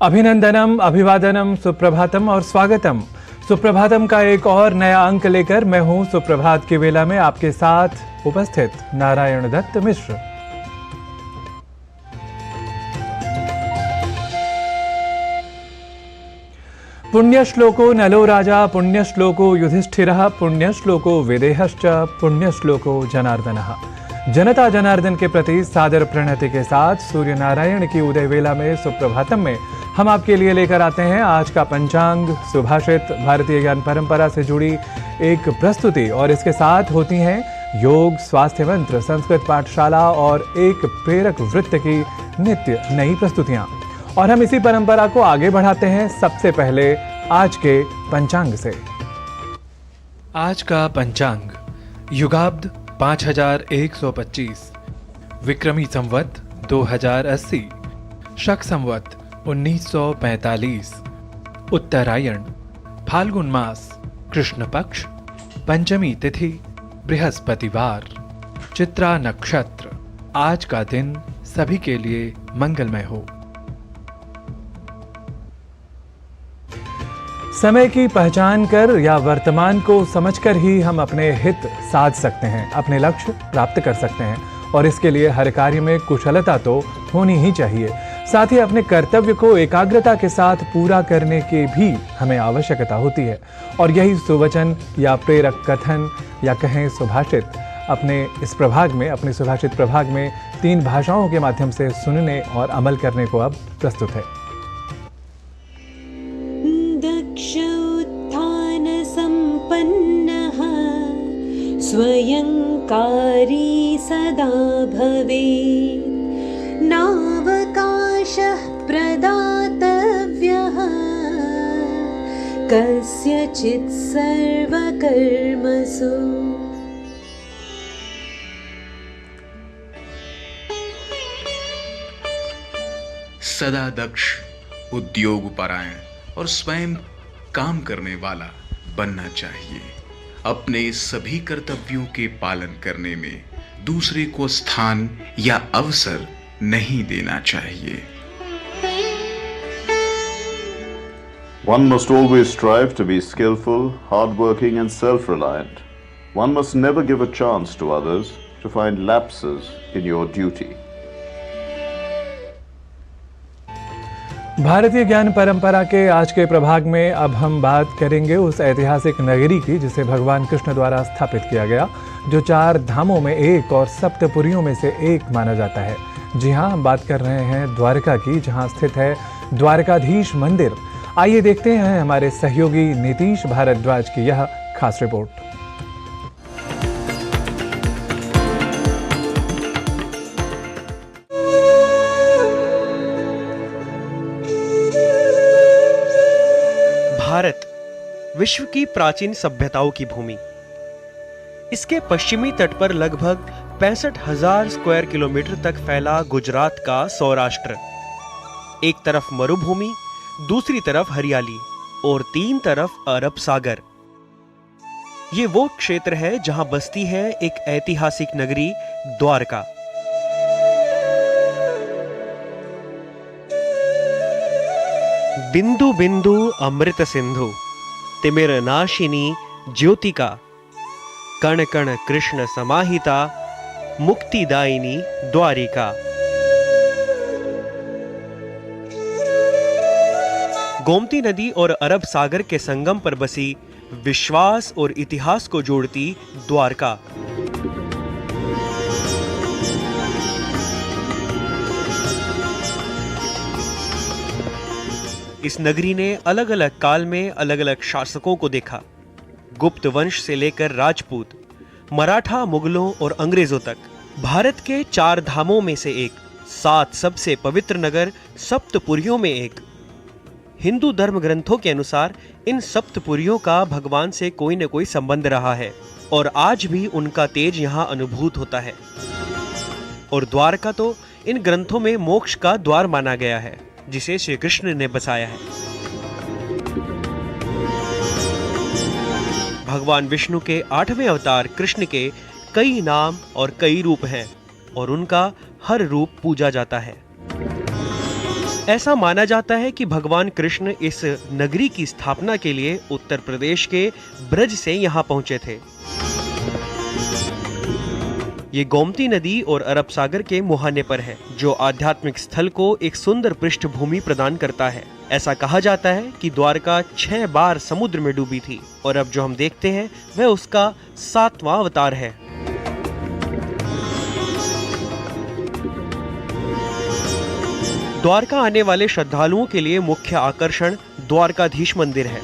अभिनंदनम, अभिवादनम, सुप्रभातम और स्वागतम। सुप्रभातम का एक और नया अंक लेकर मैं हूं सुप्रभात की वेला में आपके साथ उपस्थित नारायण दत्त मिश्र। पुण्य श्लोको नलो राजा, पुण्य श्लोको युधिष्ठिरः, पुण्य श्लोको विदेहश्च, पुण्य श्लोको जनार्दनः। जनता जनार्दन के प्रति सादर प्रणति के साथ सूर्य नारायण की उदय वेला में सुप्रभातम में हम आपके लिए लेकर आते हैं आज का पंचांग, सुभाषित, भारतीय ज्ञान परंपरा से जुड़ी एक प्रस्तुति और इसके साथ होती हैं योग, स्वास्थ्य मंत्र, संस्कृत पाठशाला और एक प्रेरक वृत्त की नित्य नई प्रस्तुतियां। और हम इसी परंपरा को आगे बढ़ाते हैं सबसे पहले आज के पंचांग से। आज का पंचांग युगाब्द 5125, विक्रमी संवत 2080, शक संवत 1945, उत्तरायण, फाल्गुन मास, कृष्ण पक्ष, पंचमी तिथि, बृहस्पतिवार, चित्रा नक्षत्र। आज का दिन सभी के लिए मंगलमय हो। समय की पहचान कर या वर्तमान को समझकर ही हम अपने हित साध सकते हैं, अपने लक्ष्य प्राप्त कर सकते हैं और इसके लिए हर कार्य में कुशलता तो होनी ही चाहिए। साथ ही अपने कर्तव्य को एकाग्रता के साथ पूरा करने की भी हमें आवश्यकता होती है और यही सुवचन या प्रेरक कथन या कहें सुभाषित अपने इस प्रभाग में, अपने सुभाषित प्रभाग में 3 भाषाओं के माध्यम से सुनने और अमल करने को अब प्रस्तुत है। स्वयंकारी सदा भवेत्, नावकाशः प्रदातव्यः, कस्यचित् सर्वकर्मसु। सदा दक्ष, उद्योगपरायण और स्वयं काम करने वाला बनना चाहिए। अपने सभी कर्तव्यों के पालन करने में दूसरे को स्थान या अवसर नहीं देना चाहिए। One must always strive to be skillful, hardworking and self-reliant. One must never give a chance to others to find lapses in your duty. भारतीय ज्ञान परंपरा के आज के प्रभाग में अब हम बात करेंगे उस ऐतिहासिक नगरी की जिसे भगवान कृष्ण द्वारा स्थापित किया गया, जो 4 धामों में एक और सप्तपुरियों में से एक माना जाता है। जी हाँ, हम बात कर रहे हैं द्वारका की, जहाँ स्थित है द्वारकाधीश मंदिर। आइए देखते हैं हमारे सहयोगी नीतीश भारद्वाज की यह खास रिपोर्ट। भारत विश्व की प्राचीन सभ्यताओं की भूमि। इसके पश्चिमी तट पर लगभग 65,000 स्क्वायर किलोमीटर तक फैला गुजरात का सौराष्ट्र। एक तरफ मरुभूमि, दूसरी तरफ हरियाली और 3 तरफ अरब सागर। ये वो क्षेत्र है जहां बसती है एक ऐतिहासिक नगरी द्वारका। बिंदु बिंदु अमृत सिंधु, तिमिर नाशिनी ज्योतिका, कण कण कृष्ण समाहिता, मुक्तिदायिनी द्वारिका। गोमती नदी और अरब सागर के संगम पर बसी विश्वास और इतिहास को जोड़ती द्वारका। इस नगरी ने अलग अलग काल में अलग अलग शासकों को देखा। गुप्त वंश से लेकर राजपूत, मराठा, मुगलों और अंग्रेजों तक। भारत के 4 धामों में से एक, 7 सबसे पवित्र नगर, सप्तपुरियों में एक। हिंदू धर्म ग्रंथों के अनुसार इन सप्तपुरियों का भगवान से कोई न कोई संबंध रहा है और आज भी उनका तेज यहाँ अनुभूत होता है। और द्वारका तो इन ग्रंथों में मोक्ष का द्वार माना गया है, जिसे श्री कृष्ण ने बसाया है। भगवान विष्णु के 8वें अवतार कृष्ण के कई नाम और कई रूप हैं और उनका हर रूप पूजा जाता है। ऐसा माना जाता है कि भगवान कृष्ण इस नगरी की स्थापना के लिए उत्तर प्रदेश के ब्रज से यहाँ पहुंचे थे। ये गोमती नदी और अरब सागर के मुहाने पर है, जो आध्यात्मिक स्थल को एक सुंदर पृष्ठभूमि प्रदान करता है। ऐसा कहा जाता है कि द्वारका 6 बार समुद्र में डूबी थी और अब जो हम देखते हैं वह उसका 7वां अवतार है। द्वारका आने वाले श्रद्धालुओं के लिए मुख्य आकर्षण द्वारकाधीश मंदिर है।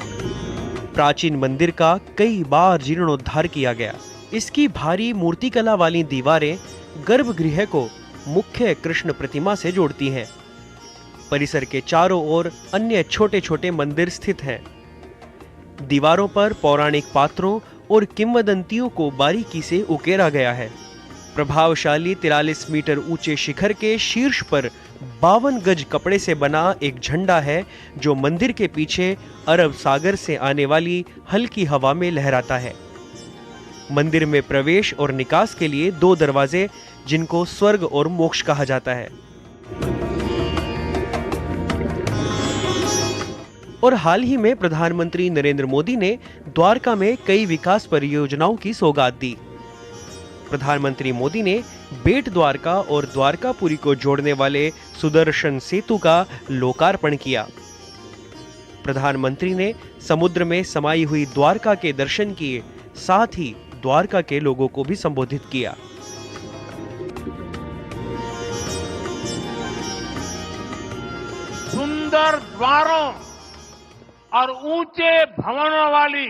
प्राचीन मंदिर का कई बार जीर्णोद्धार किया गया। इसकी भारी मूर्तिकला वाली दीवारें गर्भगृह को मुख्य कृष्ण प्रतिमा से जोड़ती हैं। परिसर के चारों ओर अन्य छोटे छोटे मंदिर स्थित हैं। दीवारों पर पौराणिक पात्रों और किंवदंतियों को बारीकी से उकेरा गया है। प्रभावशाली 43 मीटर ऊंचे शिखर के शीर्ष पर 52 गज कपड़े से बना एक झंडा है, जो मंदिर के पीछे अरब सागर से आने वाली हल्की हवा में लहराता है। मंदिर में प्रवेश और निकास के लिए 2 दरवाजे, जिनको स्वर्ग और मोक्ष कहा जाता है। और हाल ही में प्रधानमंत्री नरेंद्र मोदी ने द्वारका में कई विकास परियोजनाओं की सौगात दी। प्रधानमंत्री मोदी ने बेट द्वारका और द्वारकापुरी को जोड़ने वाले सुदर्शन सेतु का लोकार्पण किया। प्रधानमंत्री ने समुद्र में समाई हुई द्वारका के दर्शन किए, साथ ही द्वारका के लोगों को भी संबोधित किया। सुंदर द्वारों और ऊंचे भवनों वाली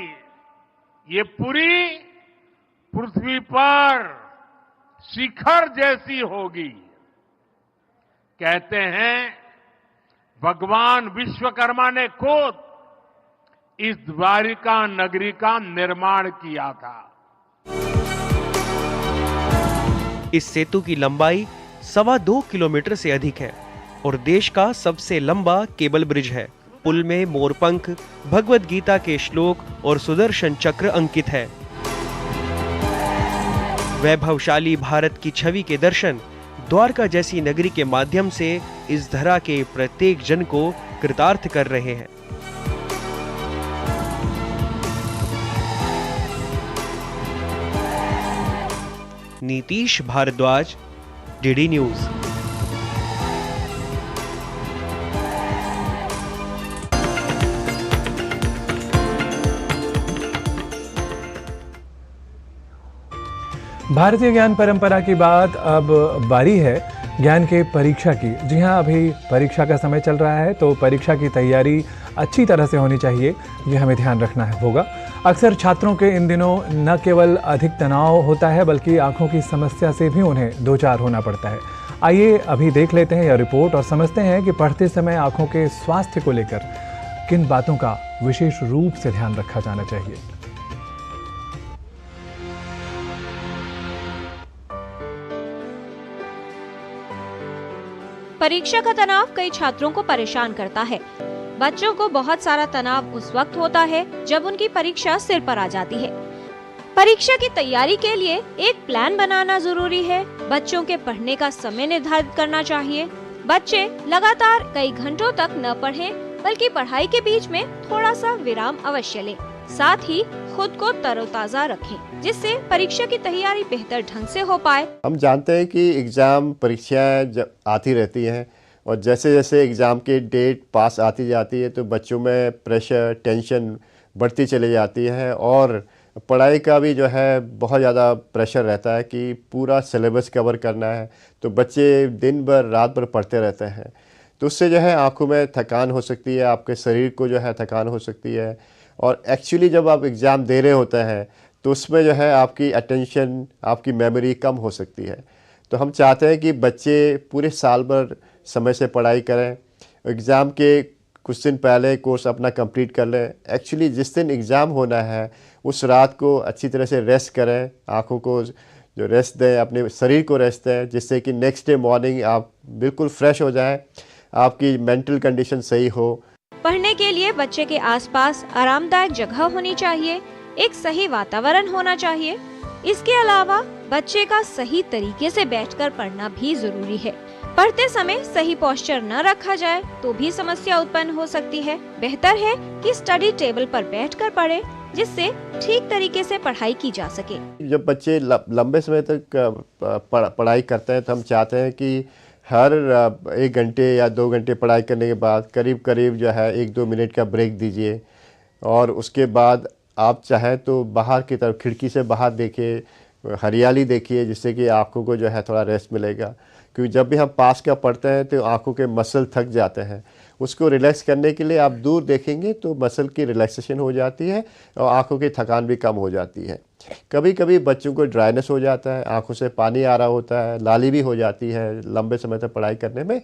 ये पुरी पृथ्वी पर शिखर जैसी होगी। कहते हैं भगवान विश्वकर्मा ने खुद इस द्वारिका नगरी का निर्माण किया था। इस सेतु की लंबाई 2.25 किलोमीटर से अधिक है और देश का सबसे लंबा केबल ब्रिज है। पुल में मोरपंख, भगवद गीता के श्लोक और सुदर्शन चक्र अंकित है। वैभवशाली भारत की छवि के दर्शन द्वारका जैसी नगरी के माध्यम से इस धरा के प्रत्येक जन को कृतार्थ कर रहे हैं। Nitish Bharadwaj, DD news. भारतीय ज्ञान परंपरा की बात अब बारी है ज्ञान के परीक्षा की। जी हाँ, अभी परीक्षा का समय चल रहा है, तो परीक्षा की तैयारी अच्छी तरह से होनी चाहिए, ये हमें ध्यान रखना होगा। अक्सर छात्रों के इन दिनों न केवल अधिक तनाव होता है, बल्कि आंखों की समस्या से भी उन्हें दो चार होना पड़ता है। आइए अभी देख लेते हैं यह रिपोर्ट और समझते हैं कि पढ़ते समय आंखों के स्वास्थ्य को लेकर किन बातों का विशेष रूप से ध्यान रखा जाना चाहिए। परीक्षा का तनाव कई छात्रों को परेशान करता है। बच्चों को बहुत सारा तनाव उस वक्त होता है जब उनकी परीक्षा सिर पर आ जाती है। परीक्षा की तैयारी के लिए एक प्लान बनाना जरूरी है। बच्चों के पढ़ने का समय निर्धारित करना चाहिए। बच्चे लगातार कई घंटों तक न पढ़ें, बल्कि पढ़ाई के बीच में थोड़ा सा विराम अवश्य लें। साथ ही खुद को तरोताजा रखें, जिससे परीक्षा की तैयारी बेहतर ढंग से हो पाए। हम जानते हैं कि एग्ज़ाम परीक्षाएं जब आती रहती हैं और जैसे जैसे एग्ज़ाम की डेट पास आती जाती है तो बच्चों में प्रेशर, टेंशन बढ़ती चली जाती है और पढ़ाई का भी जो है बहुत ज़्यादा प्रेशर रहता है कि पूरा सिलेबस कवर करना है। तो बच्चे दिन भर रात भर पढ़ते रहते हैं, तो उससे जो है आँखों में थकान हो सकती है, आपके शरीर को जो है थकान हो सकती है। और एक्चुअली जब आप एग्ज़ाम दे रहे होते हैं तो उसमें जो है आपकी अटेंशन, आपकी मेमोरी कम हो सकती है। तो हम चाहते हैं कि बच्चे पूरे साल भर समय से पढ़ाई करें, एग्ज़ाम के कुछ दिन पहले कोर्स अपना कंप्लीट कर लें। एक्चुअली जिस दिन एग्ज़ाम होना है उस रात को अच्छी तरह से रेस्ट करें, आँखों को जो रेस्ट दें, अपने शरीर को रेस्ट दें, जिससे कि नेक्स्ट डे मॉर्निंग आप बिल्कुल फ्रेश हो जाएं, आपकी मेंटल कंडीशन सही हो। पढ़ने के लिए बच्चे के आसपास आरामदायक जगह होनी चाहिए, एक सही वातावरण होना चाहिए। इसके अलावा बच्चे का सही तरीके से बैठकर पढ़ना भी जरूरी है। पढ़ते समय सही पोस्चर न रखा जाए तो भी समस्या उत्पन्न हो सकती है। बेहतर है कि स्टडी टेबल पर बैठकर पढ़ें, जिससे ठीक तरीके से पढ़ाई की जा सके। जब बच्चे लंबे समय तक पढ़ाई करते हैं तो हम चाहते हैं कि हर 1 घंटे या 2 घंटे पढ़ाई करने के बाद करीब करीब जो है 1-2 मिनट का ब्रेक दीजिए, और उसके बाद आप चाहें तो बाहर की तरफ खिड़की से बाहर देखिए, हरियाली देखिए, जिससे कि आँखों को जो है थोड़ा रेस्ट मिलेगा। क्योंकि जब भी हम पास का पढ़ते हैं तो आँखों के मसल थक जाते हैं, उसको रिलैक्स करने के लिए आप दूर देखेंगे तो मसल की रिलैक्सेशन हो जाती है और आँखों की थकान भी कम हो जाती है। कभी कभी बच्चों को ड्राइनेस हो जाता है, आँखों से पानी आ रहा होता है, लाली भी हो जाती है लंबे समय तक पढ़ाई करने में।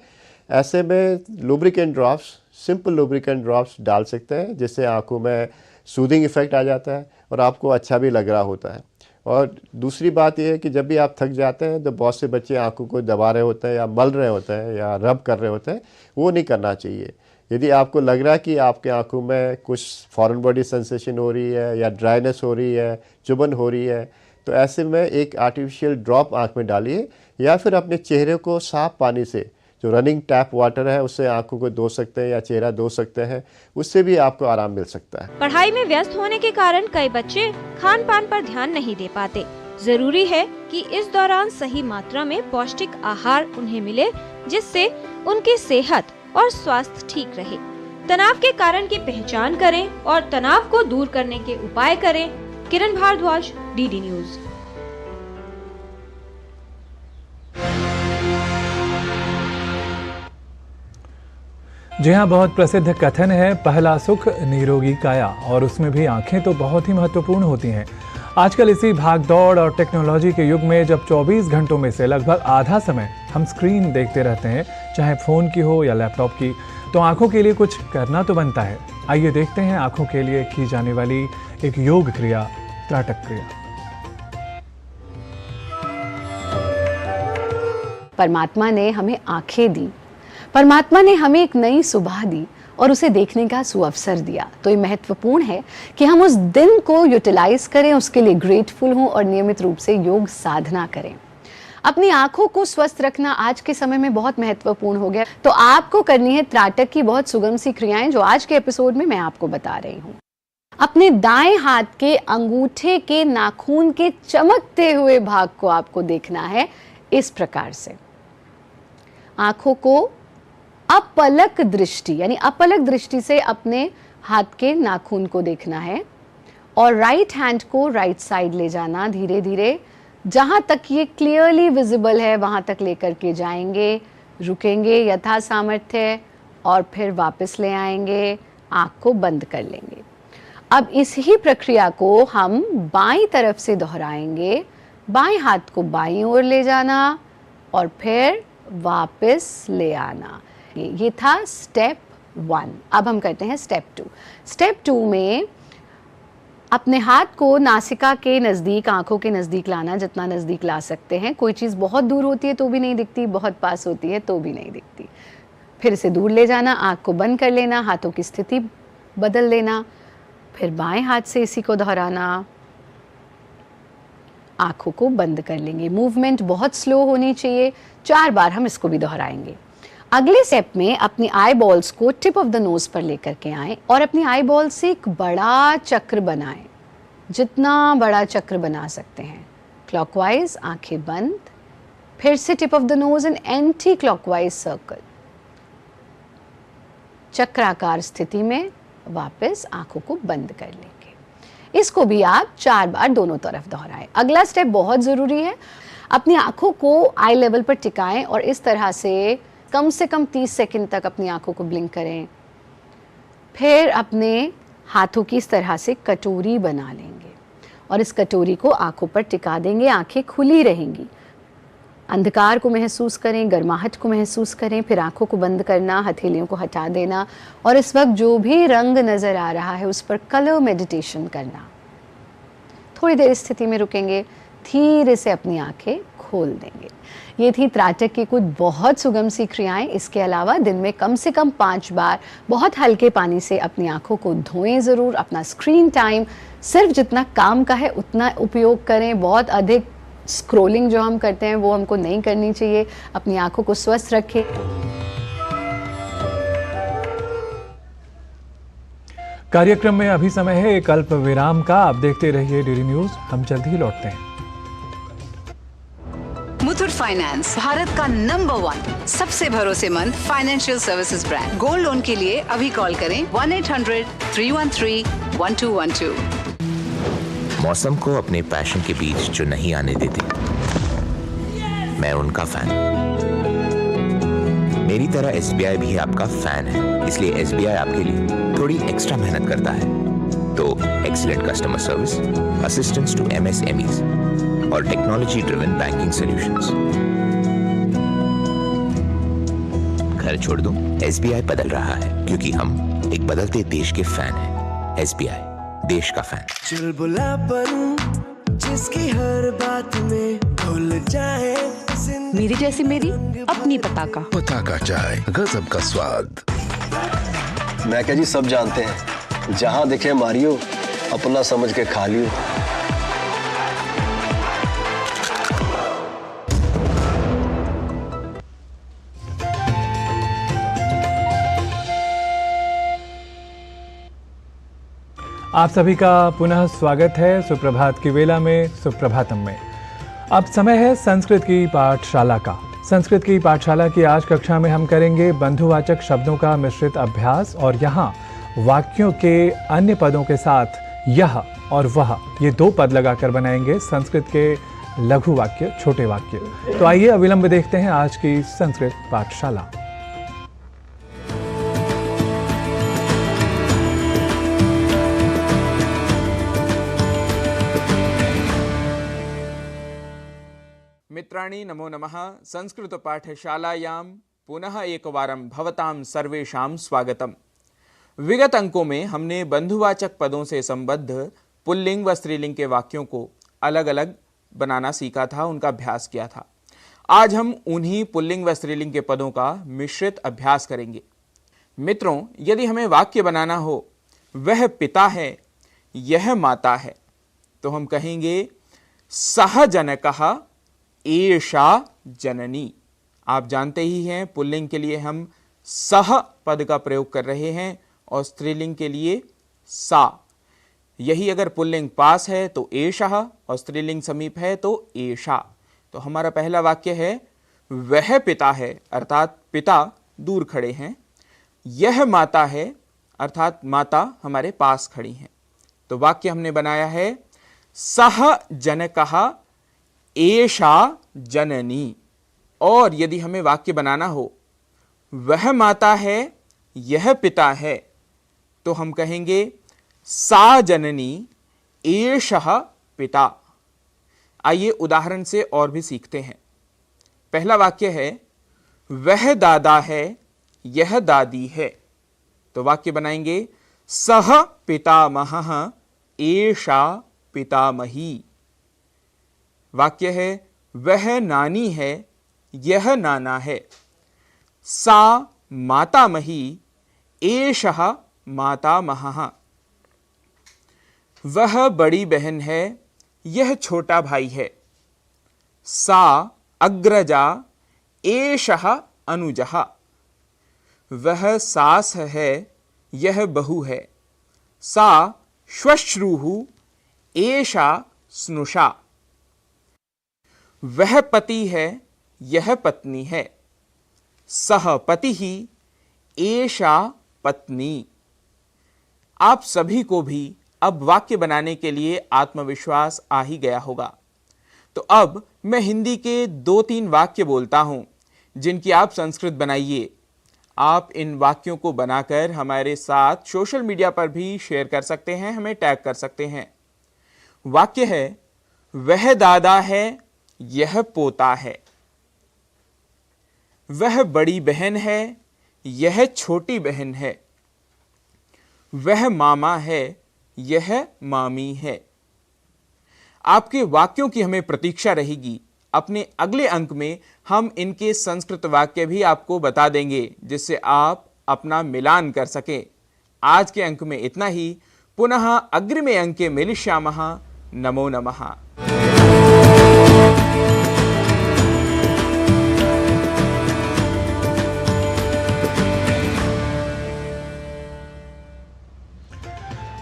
ऐसे में lubricant drops, simple lubricant drops डाल सकते हैं, जिससे आँखों में सूदिंग इफ़ेक्ट आ जाता है और आपको अच्छा भी लग रहा होता है। और दूसरी बात यह है कि जब भी आप थक जाते हैं तो बहुत से बच्चे आंखों को दबा रहे होते हैं या मल रहे होते हैं या रब कर रहे होते हैं, वो नहीं करना चाहिए। यदि आपको लग रहा है कि आपके आंखों में कुछ फॉरेन बॉडी सेंसेशन हो रही है या ड्राइनेस हो रही है, चुभन हो रही है, तो ऐसे में एक आर्टिफिशियल ड्रॉप आंख में डालिए, या फिर अपने चेहरे को साफ पानी से, जो रनिंग टैप वाटर है, उससे आंखों को धो सकते हैं या चेहरा धो सकते हैं, उससे भी आपको आराम मिल सकता है। पढ़ाई में व्यस्त होने के कारण कई बच्चे खान पान पर ध्यान नहीं दे पाते। जरूरी है कि इस दौरान सही मात्रा में पौष्टिक आहार उन्हें मिले, जिससे उनकी सेहत और स्वास्थ्य ठीक रहे। तनाव के कारण की पहचान करें और तनाव को दूर करने के उपाय करें। किरण भारद्वाज, डीडी न्यूज। जी हाँ, बहुत प्रसिद्ध कथन है, पहला सुख निरोगी काया, और उसमें भी आंखें तो बहुत ही महत्वपूर्ण होती हैं। आजकल इसी भागदौड़ और टेक्नोलॉजी के युग में जब 24 घंटों में से लगभग आधा समय हम स्क्रीन देखते रहते हैं, चाहे फ़ोन की हो या लैपटॉप की, तो आंखों के लिए कुछ करना तो बनता है। आइए देखते हैं आंखों के लिए की जाने वाली एक योग क्रिया, त्राटक क्रिया। परमात्मा ने हमें आंखें दी, परमात्मा ने हमें एक नई सुबह दी और उसे देखने का सुअवसर दिया। तो ये महत्वपूर्ण है कि हम उस दिन को यूटिलाइज करें, उसके लिए ग्रेटफुल हों और नियमित रूप से योग साधना करें। अपनी आंखों को स्वस्थ रखना आज के समय में बहुत महत्वपूर्ण हो गया। तो आपको करनी है त्राटक की बहुत सुगम सी क्रियाएं, जो आज के एपिसोड में मैं आपको बता रही हूँ। अपने दाएं हाथ के अंगूठे के नाखून के चमकते हुए भाग को आपको देखना है इस प्रकार से। आंखों को अपलक दृष्टि, यानी अपलक दृष्टि से अपने हाथ के नाखून को देखना है और राइट हैंड को राइट साइड ले जाना, धीरे धीरे जहां तक ये क्लियरली विजिबल है वहां तक लेकर के जाएंगे, रुकेंगे यथा सामर्थ्य और फिर वापस ले आएंगे, आँख को बंद कर लेंगे। अब इस ही प्रक्रिया को हम बाईं तरफ से दोहराएंगे। बाएं हाथ को बाईं ओर ले जाना और फिर वापस ले आना। ये था स्टेप 1। अब हम करते हैं स्टेप 2। स्टेप 2 में अपने हाथ को नासिका के नज़दीक, आंखों के नज़दीक लाना, जितना नज़दीक ला सकते हैं। कोई चीज़ बहुत दूर होती है तो भी नहीं दिखती, बहुत पास होती है तो भी नहीं दिखती। फिर इसे दूर ले जाना, आंख को बंद कर लेना, हाथों की स्थिति बदल लेना, फिर बाएं हाथ से इसी को दोहराना, आंखों को बंद कर लेंगे। मूवमेंट बहुत स्लो होनी चाहिए। 4 बार हम इसको भी दोहराएंगे। अगले स्टेप में अपनी आई बॉल्स को टिप ऑफ द नोज पर लेकर के आएं और अपनी आई बॉल से एक बड़ा चक्र बनाएं, जितना बड़ा चक्र बना सकते हैं। क्लॉकवाइज, आंखें बंद, फिर से tip of the nose in anti clockwise circle, चक्राकार स्थिति में वापस आंखों को बंद कर लेंगे। इसको भी आप 4 बार दोनों तरफ दोहराएं। अगला स्टेप बहुत ज़रूरी है। अपनी आंखों को आई लेवल पर टिकाएं और इस तरह से कम 30 सेकंड तक अपनी आंखों को ब्लिंक करें। फिर अपने हाथों की इस तरह से कटोरी बना लेंगे और इस कटोरी को आंखों पर टिका देंगे। आंखें खुली रहेंगी। अंधकार को महसूस करें, गर्माहट को महसूस करें, फिर आंखों को बंद करना, हथेलियों को हटा देना और इस वक्त जो भी रंग नज़र आ रहा है उस पर कलर मेडिटेशन करना। थोड़ी देर इस स्थिति में रुकेंगे, धीरे से अपनी आंखें खोल देंगे। ये थी त्राटक की कुछ बहुत सुगम सी क्रियाएं। इसके अलावा दिन में कम से कम 5 बार बहुत हल्के पानी से अपनी आंखों को धोएं ज़रूर। अपना स्क्रीन टाइम सिर्फ जितना काम का है उतना उपयोग करें। बहुत अधिक स्क्रोलिंग जो हम करते हैं वो हमको नहीं करनी चाहिए। अपनी आंखों को स्वस्थ रखें। कार्यक्रम में अभी समय है एक अल्प विराम का। आप देखते रहिए डीडी न्यूज। हम जल्द ही लौटते हैं। मुथूट फाइनेंस, भारत का नंबर 1 सबसे भरोसेमंद financial services brand. Gold loan के लिए अभी कॉल करें 1-800-313-1212। मौसम को अपने पैशन के बीच जो नहीं आने देते, मैं उनका फैन। मेरी तरह SBI भी आपका फैन है, इसलिए SBI आपके लिए थोड़ी एक्स्ट्रा मेहनत करता है। तो excellent customer service, assistance to MSMEs और टेक्नोलॉजी ड्रिवन बैंकिंग सॉल्यूशंस। घर छोड़ दूं, SBI बदल रहा है क्योंकि हम एक बदलते देश के फैन हैं। SBI, देश का फैन। चुलबुला परूं जिसकी हर बात में भूल जाए। मेरी जैसी मेरी अपनी पताका। पताका चाय, गजब का स्वाद। मैं क्या जी, सब जानते हैं, जहां दिखे मारियो, अपना समझ के खा लियो। आप सभी का पुनः स्वागत है सुप्रभात की वेला में, सुप्रभातम में। अब समय है संस्कृत की पाठशाला का। संस्कृत की पाठशाला की आज कक्षा में हम करेंगे बंधुवाचक शब्दों का मिश्रित अभ्यास और यहाँ वाक्यों के अन्य पदों के साथ यह और वह, ये 2 पद लगाकर बनाएंगे संस्कृत के लघु वाक्य, छोटे वाक्य। तो आइए अविलंब देखते हैं आज की संस्कृत पाठशाला। मित्राणि नमो नमः। संस्कृत पाठशालायां पुनः एकवारं भवतां सर्वेषां स्वागतम्। विगत अंकों में हमने बंधुवाचक पदों से संबद्ध पुल्लिंग व स्त्रीलिंग के वाक्यों को अलग अलग बनाना सीखा था, उनका अभ्यास किया था। आज हम उन्हीं पुल्लिंग व स्त्रीलिंग के पदों का मिश्रित अभ्यास करेंगे। मित्रों, यदि हमें वाक्य बनाना हो वह पिता है, यह माता है, तो हम कहेंगे सह जनकः एषा जननी। आप जानते ही हैं पुल्लिंग के लिए हम सह पद का प्रयोग कर रहे हैं और स्त्रीलिंग के लिए सा। यही अगर पुल्लिंग पास है तो एषः और स्त्रीलिंग समीप है तो एषा। तो हमारा पहला वाक्य है वह पिता है, अर्थात पिता दूर खड़े हैं। यह माता है, अर्थात माता हमारे पास खड़ी हैं। तो वाक्य हमने बनाया है सह जनकः एषा जननी। और यदि हमें वाक्य बनाना हो वह माता है, यह पिता है, तो हम कहेंगे सा जननी एषः पिता। आइए उदाहरण से और भी सीखते हैं। पहला वाक्य है वह दादा है, यह दादी है। तो वाक्य बनाएंगे सह पितामहः एषा पितामही। वाक्य है वह नानी है, यह नाना है। सा मातामही एषः मातामहः। वह बड़ी बहन है, यह छोटा भाई है। सा अग्रजा एषः अनुजः। वह सास है, यह बहू है। सा श्वश्रूः एषा स्नुषा। वह पति है, यह पत्नी है। सह पतिः एषा पत्नी। आप सभी को भी अब वाक्य बनाने के लिए आत्मविश्वास आ ही गया होगा। तो अब मैं हिंदी के 2-3 वाक्य बोलता हूं जिनकी आप संस्कृत बनाइए। आप इन वाक्यों को बनाकर हमारे साथ सोशल मीडिया पर भी शेयर कर सकते हैं, हमें टैग कर सकते हैं। वाक्य है वह दादा है, यह पोता है। वह बड़ी बहन है, यह छोटी बहन है। वह मामा है, यह मामी है। आपके वाक्यों की हमें प्रतीक्षा रहेगी। अपने अगले अंक में हम इनके संस्कृत वाक्य भी आपको बता देंगे जिससे आप अपना मिलान कर सकें। आज के अंक में इतना ही। पुनः अग्रिमे अंके मिलिष्यामः। नमो नमः।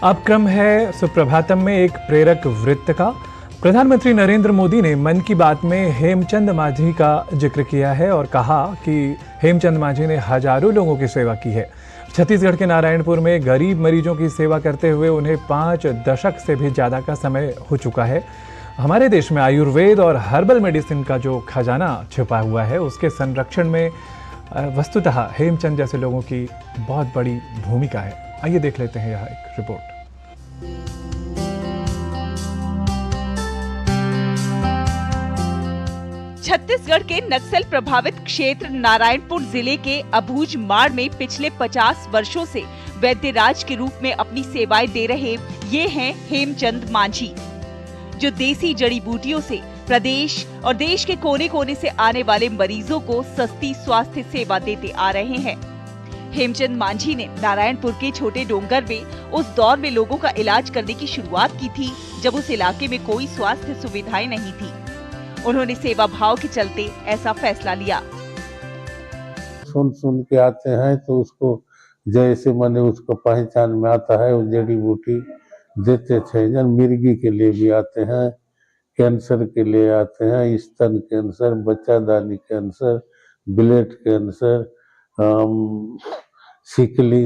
अब क्रम है सुप्रभातम में एक प्रेरक वृत्त का। प्रधानमंत्री नरेंद्र मोदी ने मन की बात में हेमचंद मांझी का जिक्र किया है और कहा कि हेमचंद मांझी ने हजारों लोगों की सेवा की है। छत्तीसगढ़ के नारायणपुर में गरीब मरीजों की सेवा करते हुए उन्हें 5 दशक से भी ज़्यादा का समय हो चुका है। हमारे देश में आयुर्वेद और हर्बल मेडिसिन का जो खजाना छिपा हुआ है उसके संरक्षण में वस्तुतः हेमचंद जैसे लोगों की बहुत बड़ी भूमिका है। आइए देख लेते हैं यह एक रिपोर्ट। छत्तीसगढ़ के नक्सल प्रभावित क्षेत्र नारायणपुर जिले के अबूझ माड़ में पिछले 50 वर्षों से वैद्यराज के रूप में अपनी सेवाएं दे रहे ये हैं हेमचंद मांझी, जो देसी जड़ी बूटियों से प्रदेश और देश के कोने कोने से आने वाले मरीजों को सस्ती स्वास्थ्य सेवा देते आ रहे हैं। हेमचंद मांझी ने नारायणपुर के छोटे डोंगर में उस दौर में लोगों का इलाज करने की शुरुआत की थी जब उस इलाके में कोई स्वास्थ्य सुविधाएं नहीं थी। उन्होंने सेवा भाव के चलते ऐसा फैसला लिया। सुन के आते हैं तो उसको जैसे मैंने उसको पहचान में आता है वो जड़ी बूटी देते थे। जन मिर्गी के लिए भी आते हैं, कैंसर के लिए आते हैं, स्तन कैंसर, बच्चादानी कैंसर, ब्लड कैंसर, सिकली,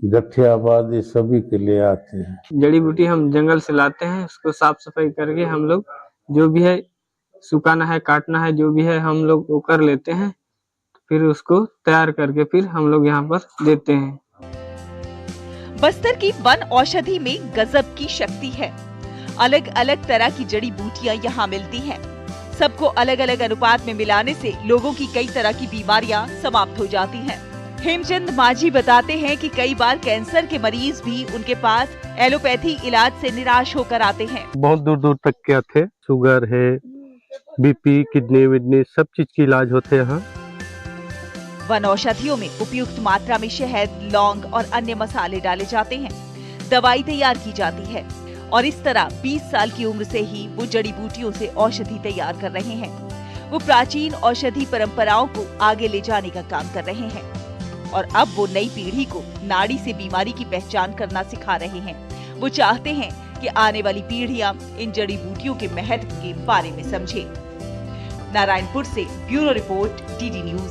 गठियाबाद, ये सभी के लिए आते हैं। जड़ी बूटी हम जंगल से लाते हैं, उसको साफ सफाई करके हम लोग जो भी है सुखाना है, काटना है, जो भी है हम लोग वो कर लेते हैं। फिर उसको तैयार करके फिर हम लोग यहाँ पर देते हैं। बस्तर की वन औषधि में गजब की शक्ति है। अलग अलग तरह की जड़ी बूटियां यहाँ मिलती हैं। सबको अलग अलग अनुपात में मिलाने से लोगों की कई तरह की बीमारियां समाप्त हो जाती हैं। हेमचंद मांझी बताते हैं कि कई बार कैंसर के मरीज भी उनके पास एलोपैथी इलाज से निराश होकर आते हैं। बहुत दूर दूर तक के आते, शुगर है, बीपी, किडनी विडनी सब चीज की इलाज होते हैं यहाँ। वन औषधियों में उपयुक्त मात्रा में शहद, लौंग और अन्य मसाले डाले जाते हैं। दवाई तैयार की जाती है और इस तरह 20 साल की उम्र से ही वो जड़ी बूटियों से औषधि तैयार कर रहे हैं। वो प्राचीन औषधि परंपराओं को आगे ले जाने का काम कर रहे हैं और अब वो नई पीढ़ी को नाड़ी से बीमारी की पहचान करना सिखा रहे हैं। वो चाहते हैं कि आने वाली पीढ़ियां इन जड़ी बूटियों के महत्व के बारे में समझे। नारायणपुर से ब्यूरो रिपोर्ट, डीडी न्यूज।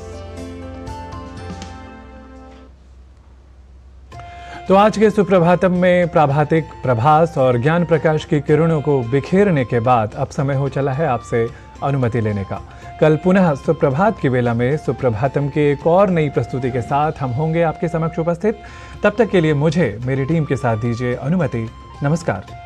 तो आज के सुप्रभातम में प्राभातिक प्रभास और ज्ञान प्रकाश की किरणों को बिखेरने के बाद अब समय हो चला है आपसे अनुमति लेने का। कल पुनः सुप्रभात की वेला में सुप्रभातम के एक और नई प्रस्तुति के साथ हम होंगे आपके समक्ष उपस्थित। तब तक के लिए मुझे मेरी टीम के साथ दीजिए अनुमति। नमस्कार।